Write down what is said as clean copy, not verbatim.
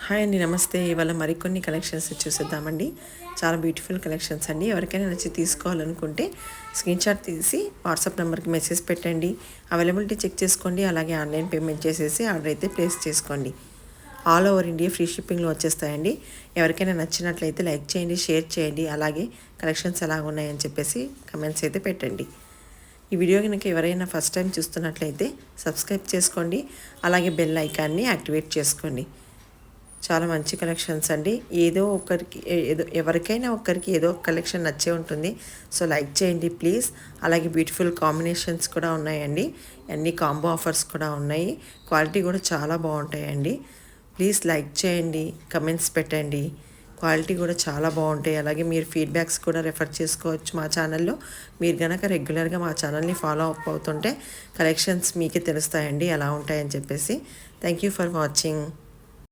Hi అండి, నమస్తే. ఇవాళ మరికొన్ని కలెక్షన్స్ చూసేద్దామండి. చాలా బ్యూటిఫుల్ కలెక్షన్స్ అండి. ఎవరికైనా నచ్చి తీసుకోవాలనుకుంటే స్క్రీన్ షాట్ తీసి వాట్సాప్ నెంబర్కి మెసేజ్ పెట్టండి. అవైలబిలిటీ చెక్ చేసుకోండి. అలాగే ఆన్లైన్ పేమెంట్ చేసేసి ఆర్డర్ అయితే ప్లేస్ చేసుకోండి. ఆల్ ఓవర్ ఇండియా ఫ్రీ షిప్పింగ్లో వచ్చేస్తాయండి. ఎవరికైనా నచ్చినట్లయితే లైక్ చేయండి, షేర్ చేయండి. అలాగే కలెక్షన్స్ ఎలా ఉన్నాయని చెప్పేసి కమెంట్స్ అయితే పెట్టండి. ఈ వీడియో కనుక ఎవరైనా ఫస్ట్ టైం చూస్తున్నట్లయితే సబ్స్క్రైబ్ చేసుకోండి. అలాగే బెల్ ఐకాన్ని యాక్టివేట్ చేసుకోండి. చాలా మంచి కలెక్షన్స్ అండి. ఎవరికైనా ఒక్కరికి ఏదో ఒక కలెక్షన్ నచ్చే ఉంటుంది. సో లైక్ చేయండి ప్లీజ్. అలాగే బ్యూటిఫుల్ కాంబినేషన్స్ కూడా ఉన్నాయండి. అన్ని కాంబో ఆఫర్స్ కూడా ఉన్నాయి. క్వాలిటీ కూడా చాలా బాగుంటాయండి. ప్లీజ్ లైక్ చేయండి, కమెంట్స్ పెట్టండి. క్వాలిటీ కూడా చాలా బాగుంటాయి. అలాగే మీరు ఫీడ్బ్యాక్స్ కూడా రెఫర్ చేసుకోవచ్చు మా ఛానల్లో. మీరు కనుక రెగ్యులర్గా మా ఛానల్ని ఫాలో అప్ అవుతుంటే కలెక్షన్స్ మీకే తెలుస్తాయండి ఎలా ఉంటాయని చెప్పేసి. Thank you for watching.